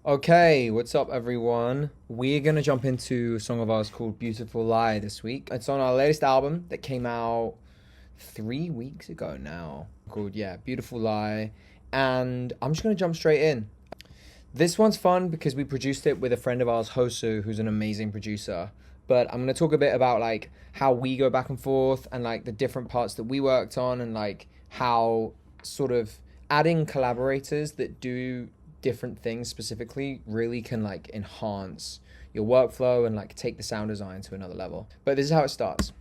Okay, what's up, everyone? We're gonna jump into a song of ours called Beautiful Lie this week. It's on our latest album that came out 3 weeks ago now, called, yeah, Beautiful Lie. And I'm just gonna jump straight in. This one's fun because we produced it with a friend of ours, Hosu, who's an amazing producer. But I'm gonna talk a bit about like how we go back and forth and like the different parts that we worked on and like how sort of adding collaborators that do different things specifically really can like enhance your workflow and like take the sound design to another level. But this is how it starts.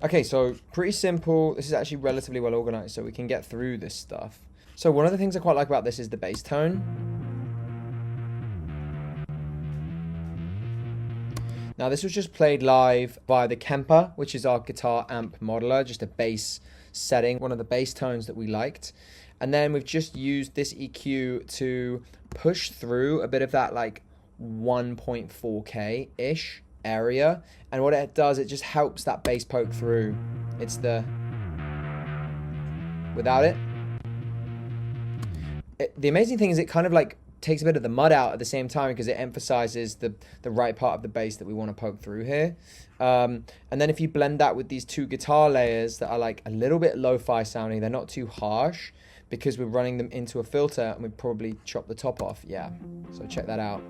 Okay, so pretty simple. This is actually relatively well organized, so we can get through this stuff. So one of the things I quite like about this is the bass tone. Now this was just played live by the Kemper, which is our guitar amp modeler, just a bass setting, one of the bass tones that we liked. And then we've just used this EQ to push through a bit of that like 1.4K-ish area. And what it does, it just helps that bass poke through. It's the... Without it. The amazing thing is it kind of like takes a bit of the mud out at the same time because it emphasizes the right part of the bass that we want to poke through here. And then if you blend that with these two guitar layers that are like a little bit lo-fi sounding, they're not too harsh because we're running them into a filter and we probably chop the top off. Yeah, so check that out.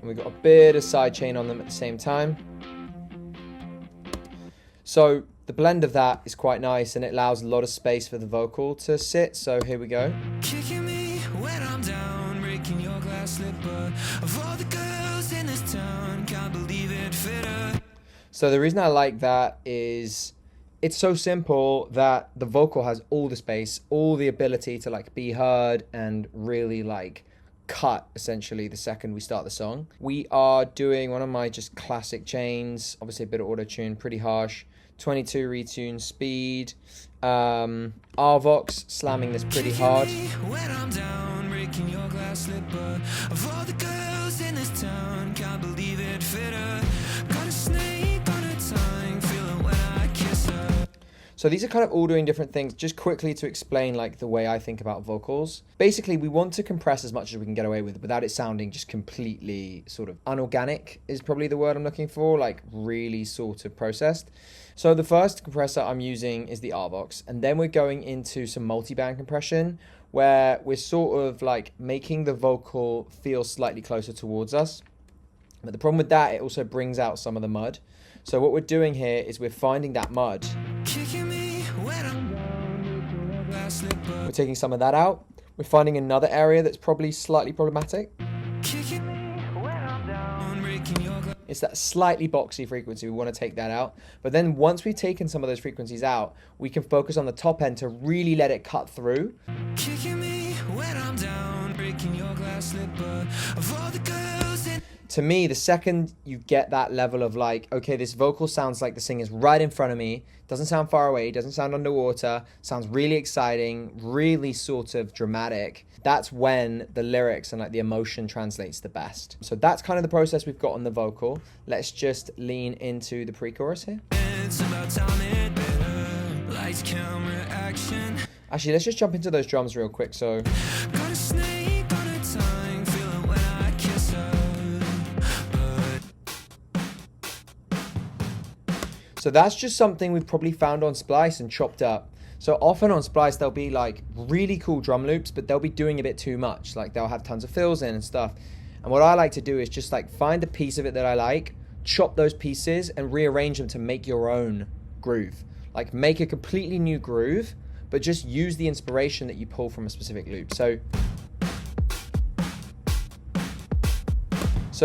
And we've got a bit of sidechain on them at the same time. So the blend of that is quite nice and it allows a lot of space for the vocal to sit. So here we go. Kicking me when I'm down, breaking your glass slipper. Of all the girls in this town, can't believe it fit her. So the reason I like that is it's so simple that the vocal has all the space, all the ability to like be heard and really like cut essentially the second we start the song. We are doing one of my just classic chains, obviously a bit of auto tune, pretty harsh. 22 retune speed, Arvox slamming this pretty hard. When I'm down, breaking your glass slipper. Of all the girls in this town, can't believe it fit her. Got a snake on her tongue, feel it when I kiss her. So these are kind of all doing different things. Just quickly to explain like the way I think about vocals. Basically, we want to compress as much as we can get away with without it sounding just completely sort of unorganic is probably the word I'm looking for, like really sort of processed. So the first compressor I'm using is the Arvox, and then we're going into some multi-band compression where we're sort of like making the vocal feel slightly closer towards us. But the problem with that, it also brings out some of the mud. So what we're doing here is we're finding that mud. We're taking some of that out. We're finding another area that's probably slightly problematic. It's that slightly boxy frequency. We want to take that out. But then once we've taken some of those frequencies out, we can focus on the top end to really let it cut through. To me, the second you get that level of like, okay, this vocal sounds like the singer's right in front of me, doesn't sound far away, doesn't sound underwater, sounds really exciting, really sort of dramatic, that's when the lyrics and like the emotion translates the best. So that's kind of the process we've got on the vocal. Let's just lean into the pre-chorus here. Actually, let's just jump into those drums real quick. So that's just something we've probably found on Splice and chopped up. So often on Splice, there'll be like really cool drum loops, but they'll be doing a bit too much. Like they'll have tons of fills in and stuff. And what I like to do is just like find a piece of it that I like, chop those pieces and rearrange them to make your own groove. Like make a completely new groove, but just use the inspiration that you pull from a specific loop. So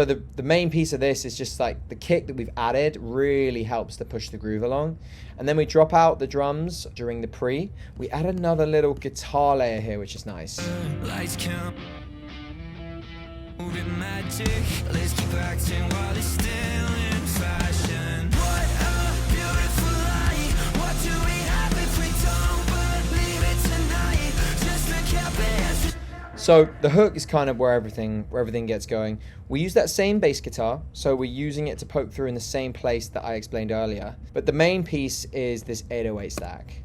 the main piece of this is just like the kick that we've added really helps to push the groove along. And then we drop out the drums during the pre. We add another little guitar layer here, which is nice. So the hook is kind of where everything gets going. We use that same bass guitar, so we're using it to poke through in the same place that I explained earlier. But the main piece is this 808 stack.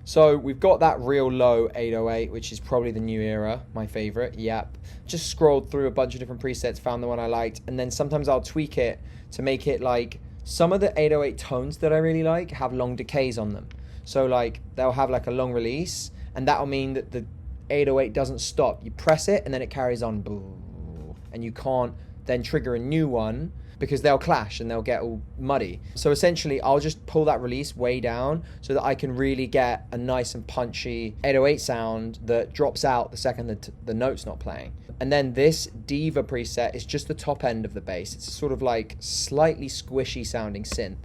So we've got that real low 808, which is probably the new era, my favorite. Yep. Just scrolled through a bunch of different presets, found the one I liked, and then sometimes I'll tweak it to make it like some of the 808 tones that I really like have long decays on them. So like they'll have like a long release, and that'll mean that the 808 doesn't stop. You press it and then it carries on, and you can't then trigger a new one because they'll clash and they'll get all muddy. So essentially I'll just pull that release way down so that I can really get a nice and punchy 808 sound that drops out the second that the note's not playing. And then this Diva preset is just the top end of the bass. It's sort of like slightly squishy sounding synth.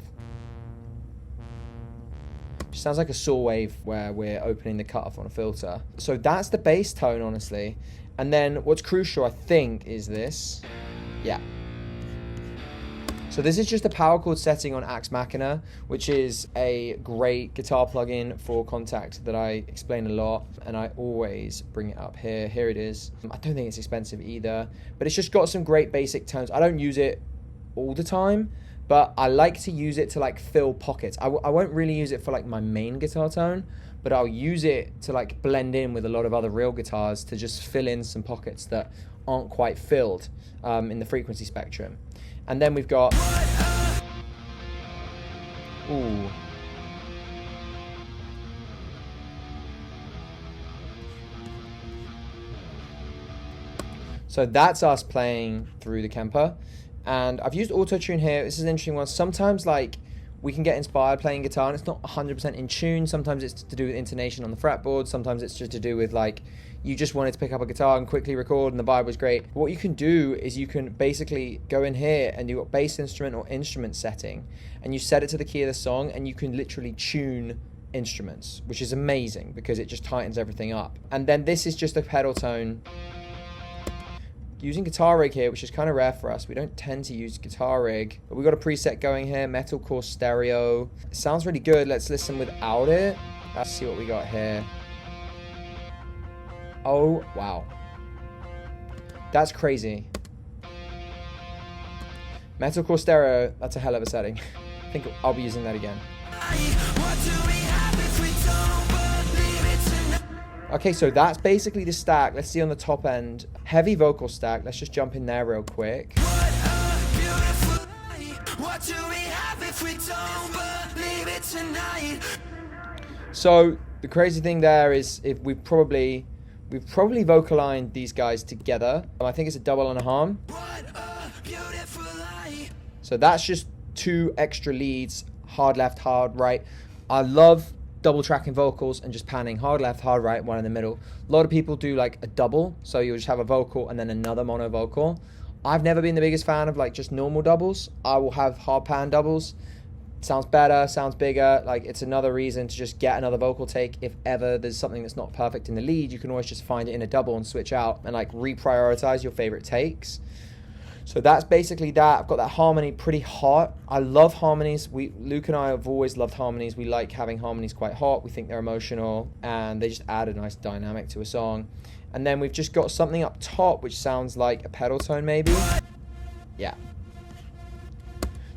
Just sounds like a saw wave where we're opening the cutoff on a filter. So that's the bass tone, honestly. And then what's crucial, I think, is this. Yeah. So this is just a power chord setting on Axe Machina, which is a great guitar plugin for Kontakt that I explain a lot, and I always bring it up here. Here it is. I don't think it's expensive either, but it's just got some great basic tones. I don't use it all the time, but I like to use it to like fill pockets. I won't really use it for like my main guitar tone, but I'll use it to like blend in with a lot of other real guitars to just fill in some pockets that aren't quite filled in the frequency spectrum. And then we've got, ooh. So that's us playing through the Kemper. And I've used auto-tune here. This is an interesting one. Sometimes like we can get inspired playing guitar and it's not 100% in tune. Sometimes it's to do with intonation on the fretboard. Sometimes it's just to do with like, you just wanted to pick up a guitar and quickly record and the vibe was great. What you can do is you can basically go in here and you've got bass instrument or instrument setting and you set it to the key of the song and you can literally tune instruments, which is amazing because it just tightens everything up. And then this is just a pedal tone. Using Guitar Rig here, which is kind of rare for us. We don't tend to use Guitar Rig, but we've got a preset going here, Metalcore Stereo. It sounds really good. Let's listen without it. Let's see what we got here. Oh, wow. That's crazy. Metalcore Stereo, that's a hell of a setting. I think I'll be using that again. Okay, so that's basically the stack. Let's see on the top end. Heavy vocal stack. Let's just jump in there real quick. So the crazy thing there is if we've probably vocalized these guys together. I think it's a double and a harm. So that's just two extra leads, hard left, hard right. I love double tracking vocals and just panning hard left, hard right, one in the middle. A lot of people do like a double, so you'll just have a vocal and then another mono vocal. I've never been the biggest fan of like just normal doubles. I will have hard pan doubles. Sounds better, sounds bigger. Like it's another reason to just get another vocal take. If ever there's something that's not perfect in the lead, you can always just find it in a double and switch out and like reprioritize your favorite takes. So that's basically that. I've got that harmony pretty hot. I love harmonies. Luke and I have always loved harmonies. We like having harmonies quite hot. We think they're emotional and they just add a nice dynamic to a song. And then we've just got something up top which sounds like a pedal tone maybe. Yeah.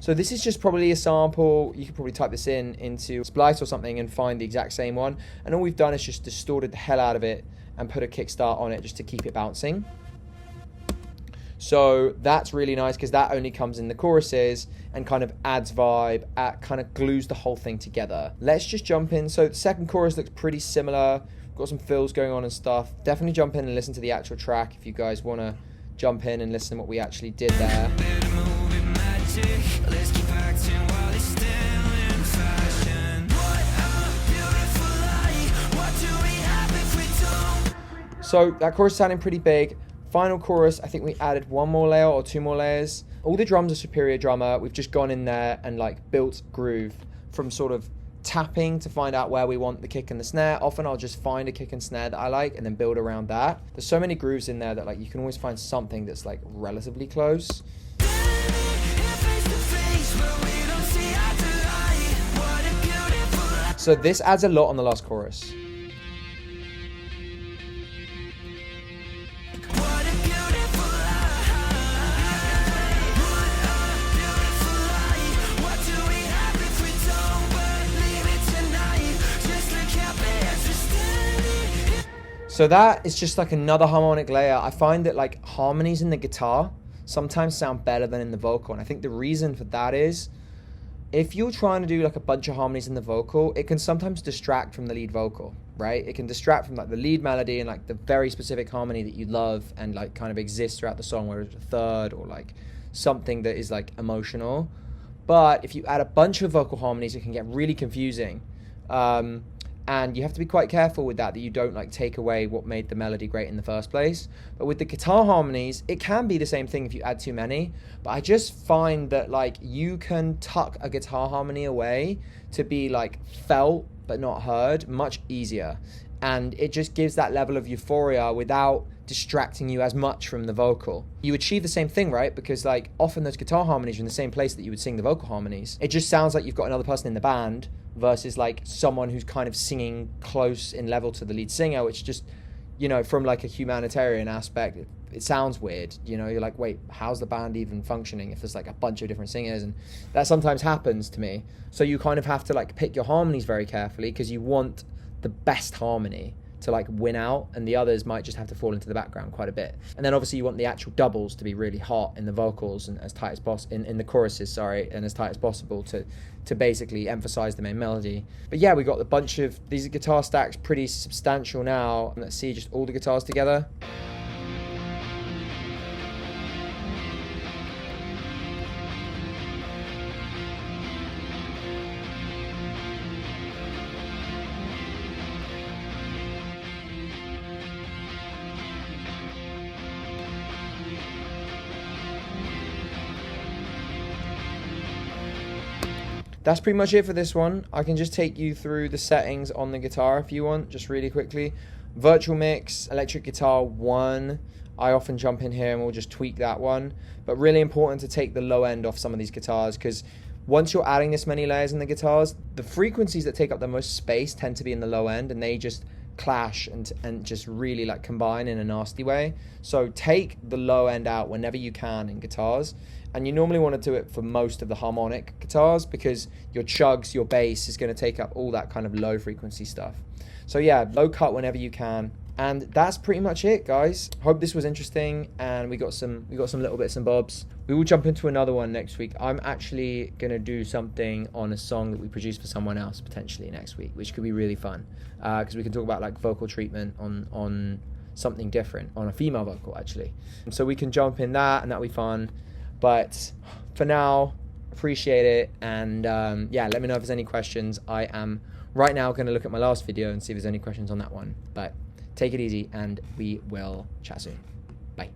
So this is just probably a sample. You could probably type this into Splice or something and find the exact same one. And all we've done is just distorted the hell out of it and put a kickstart on it just to keep it bouncing. So that's really nice because that only comes in the choruses and kind of adds vibe, kind of glues the whole thing together. Let's just jump in. So the second chorus looks pretty similar. We've got some fills going on and stuff. Definitely jump in and listen to the actual track if you guys want to jump in and listen to what we actually did there. So that chorus sounding pretty big. Final chorus, I think we added one more layer or two more layers. All the drums are Superior Drummer. We've just gone in there and like built groove from sort of tapping to find out where we want the kick and the snare. Often I'll just find a kick and snare that I like and then build around that. There's so many grooves in there that like you can always find something that's like relatively close. So this adds a lot on the last chorus. So that is just like another harmonic layer. I find that like harmonies in the guitar sometimes sound better than in the vocal. And I think the reason for that is if you're trying to do like a bunch of harmonies in the vocal, it can sometimes distract from the lead vocal, right? It can distract from like the lead melody and like the very specific harmony that you love and like kind of exists throughout the song, where it's a third or like something that is like emotional. But if you add a bunch of vocal harmonies, it can get really confusing. And you have to be quite careful with that you don't like take away what made the melody great in the first place. But with the guitar harmonies, it can be the same thing if you add too many. But I just find that like you can tuck a guitar harmony away to be like felt but not heard much easier. And it just gives that level of euphoria without distracting you as much from the vocal. You achieve the same thing, right? Because like often those guitar harmonies are in the same place that you would sing the vocal harmonies. It just sounds like you've got another person in the band versus like someone who's kind of singing close in level to the lead singer, which just, you know, from like a humanitarian aspect, it sounds weird. You know, you're like, wait, how's the band even functioning if there's like a bunch of different singers? And that sometimes happens to me. So you kind of have to like pick your harmonies very carefully because you want the best harmony to like win out, and the others might just have to fall into the background quite a bit. And then obviously you want the actual doubles to be really hot in the vocals and as tight as possible in the choruses, and as tight as possible to basically emphasize the main melody. But yeah, we got a bunch of these guitar stacks, pretty substantial now. Let's see just all the guitars together. That's pretty much it for this one. I can just take you through the settings on the guitar if you want, just really quickly. Virtual mix, electric guitar 1. I often jump in here and we'll just tweak that one. But really important to take the low end off some of these guitars, because once you're adding this many layers in the guitars, the frequencies that take up the most space tend to be in the low end, and they just clash and just really like combine in a nasty way. So take the low end out whenever you can in guitars. And you normally want to do it for most of the harmonic guitars because your chugs, your bass is going to take up all that kind of low frequency stuff. So yeah, low cut whenever you can. And that's pretty much it, guys. Hope this was interesting and we got some little bits and bobs. We will jump into another one next week. I'm actually going to do something on a song that we produced for someone else potentially next week, which could be really fun because we can talk about like vocal treatment on something different, on a female vocal actually. So we can jump in that and that'll be fun. But for now, appreciate it. And yeah, let me know if there's any questions. I am right now going to look at my last video and see if there's any questions on that one. But take it easy and we will chat soon. Bye.